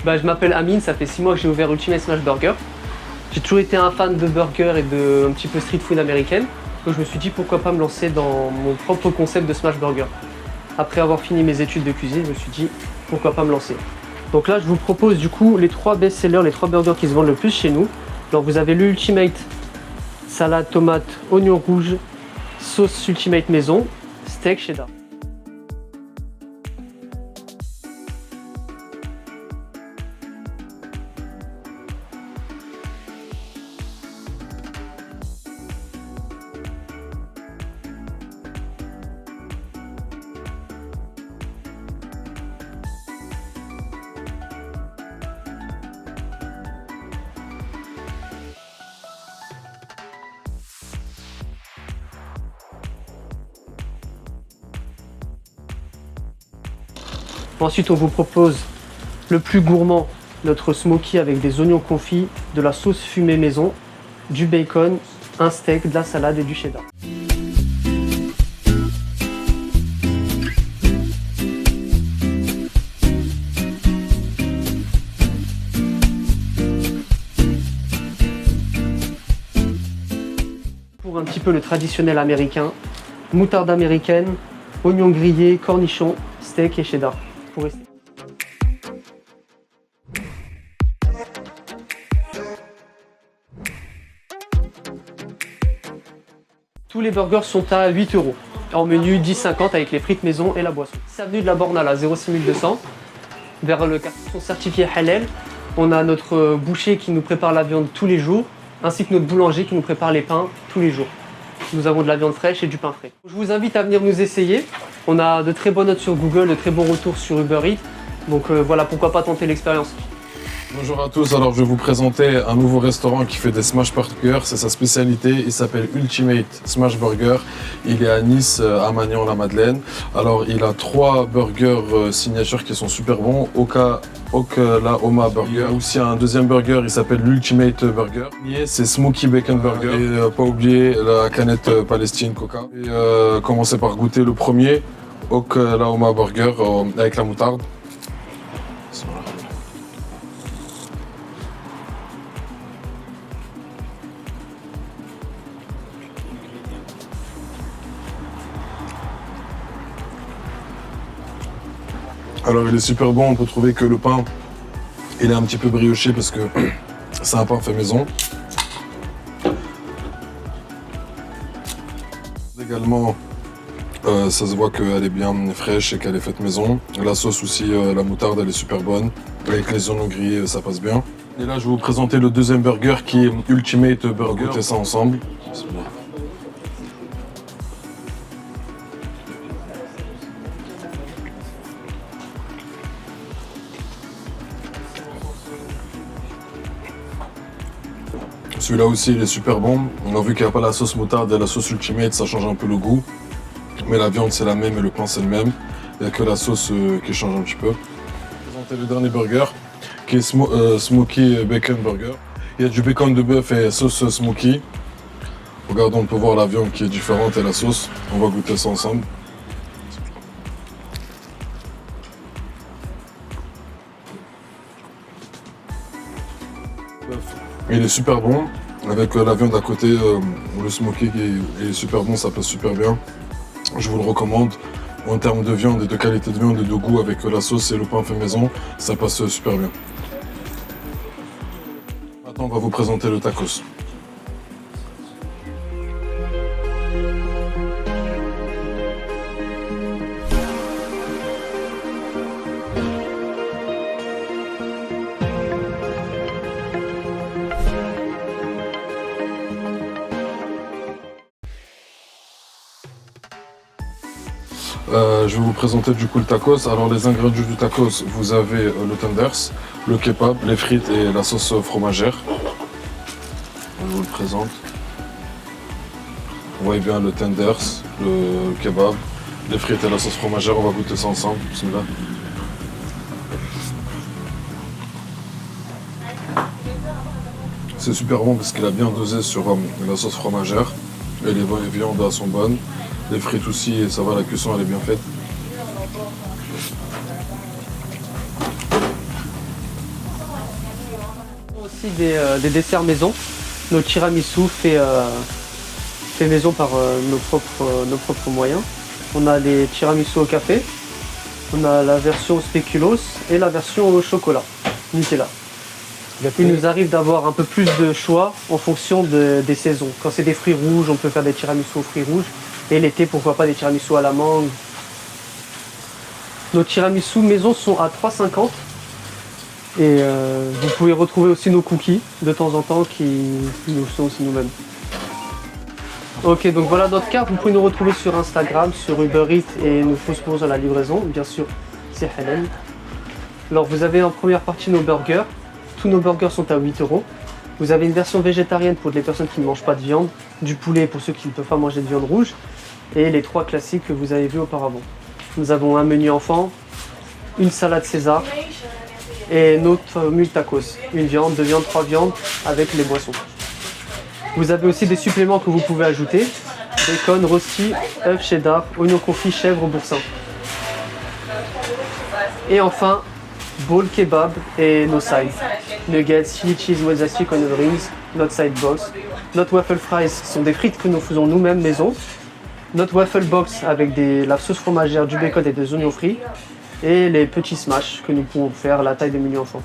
Je m'appelle Amine, ça fait 6 mois que j'ai ouvert Ultimate Smash Burger. J'ai toujours été un fan de burger et de un petit peu street food américaine. Donc je me suis dit pourquoi pas me lancer dans mon propre concept de Smash Burger. Après avoir fini mes études de cuisine, je me suis dit pourquoi pas me lancer. Donc là je vous propose du coup les 3 best-sellers, les 3 burgers qui se vendent le plus chez nous. Alors vous avez l'Ultimate salade tomate oignon rouge, sauce Ultimate maison, steak cheddar. Ensuite, on vous propose le plus gourmand, notre smoky avec des oignons confits, de la sauce fumée maison, du bacon, un steak, de la salade et du cheddar. Pour un petit peu le traditionnel américain, moutarde américaine, oignons grillés, cornichons, steak et cheddar. Pour rester. Tous les burgers sont à 8 €. En menu 10,50 avec les frites maison et la boisson. C'est avenue de la Borne à la 06200, vers le carton certifié halal. On a notre boucher qui nous prépare la viande tous les jours, ainsi que notre boulanger qui nous prépare les pains tous les jours. Nous avons de la viande fraîche et du pain frais. Je vous invite à venir nous essayer. On a de très bonnes notes sur Google, de très bons retours sur Uber Eats. Donc voilà, pourquoi pas tenter l'expérience. Bonjour à tous, alors je vais vous présenter un nouveau restaurant qui fait des smash burgers, c'est sa spécialité, il s'appelle Ultimate Smash Burger, il est à Nice, à Magnan-la-Madeleine. Alors il a 3 burgers signature qui sont super bons, Oklahoma Burger. Il y a aussi un deuxième burger, il s'appelle l'Ultimate Burger. C'est Smoky Bacon Burger, et pas oublier la canette Palestine Coca. Et commencez par goûter le premier, Oklahoma Burger avec la moutarde. Alors il est super bon, on peut trouver que le pain il est un petit peu brioché parce que c'est un pain fait maison. Également ça se voit qu'elle est bien fraîche et qu'elle est faite maison. La sauce aussi, la moutarde elle est super bonne. Avec les oignons grillés ça passe bien. Et là je vais vous présenter le deuxième burger qui est Ultimate Burger. On va goûter ça ensemble. Celui-là aussi il est super bon. On a vu qu'il n'y a pas la sauce moutarde et la sauce Ultimate, ça change un peu le goût. Mais la viande c'est la même et le pain c'est le même. Il n'y a que la sauce qui change un petit peu. Je vais vous présenter le dernier burger qui est Smoky Bacon Burger. Il y a du bacon de bœuf et sauce smoky. Regardez, on peut voir la viande qui est différente et la sauce. On va goûter ça ensemble. Il est super bon, avec la viande à côté, le smoky qui est super bon, ça passe super bien. Je vous le recommande. En termes de viande et de qualité de viande et de goût avec la sauce et le pain fait maison, ça passe super bien. Maintenant, on va vous présenter le tacos. Je vais vous présenter du coup le tacos. Alors les ingrédients du tacos, vous avez le tenders, le kebab, les frites et la sauce fromagère. Je vous le présente. Vous voyez bien le tenders, le kebab, les frites et la sauce fromagère. On va goûter ça ensemble. Bismillah. C'est super bon parce qu'il a bien dosé sur la sauce fromagère. Et les viandes sont bonnes. Les frites aussi, et ça va, la cuisson elle est bien faite. Ici des desserts maison. Nos tiramisu fait maison par nos propres moyens. On a les tiramisu au café, on a la version spéculoos et la version au chocolat, Nutella. Il nous arrive d'avoir un peu plus de choix en fonction des saisons. Quand c'est des fruits rouges, on peut faire des tiramisu aux fruits rouges. Et l'été, pourquoi pas des tiramisu à la mangue. Nos tiramisu maison sont à 3,50 €. Et vous pouvez retrouver aussi nos cookies de temps en temps qui nous sont aussi nous-mêmes. Ok, donc voilà notre carte. Vous pouvez nous retrouver sur Instagram, sur Uber Eats et nous proposons la livraison. Bien sûr, c'est halal. Alors vous avez en première partie nos burgers. Tous nos burgers sont à 8 €. Vous avez une version végétarienne pour les personnes qui ne mangent pas de viande, du poulet pour ceux qui ne peuvent pas manger de viande rouge, et les 3 classiques que vous avez vus auparavant. Nous avons un menu enfant, une salade César et notre mule tacos. Une viande, 2 viandes, 3 viandes avec les boissons. Vous avez aussi des suppléments que vous pouvez ajouter. Bacon, rosti, œufs cheddar, oignons confits, chèvre, boursin. Et enfin, bowl kebab et nos sides. Nuggets, chili cheese, mozzarella, onion rings, notre side box. Notre waffle fries sont des frites que nous faisons nous-mêmes maison. Notre waffle box avec la sauce fromagère, du bacon et des oignons frits. Et les petits smash que nous pouvons faire à la taille des menus enfants.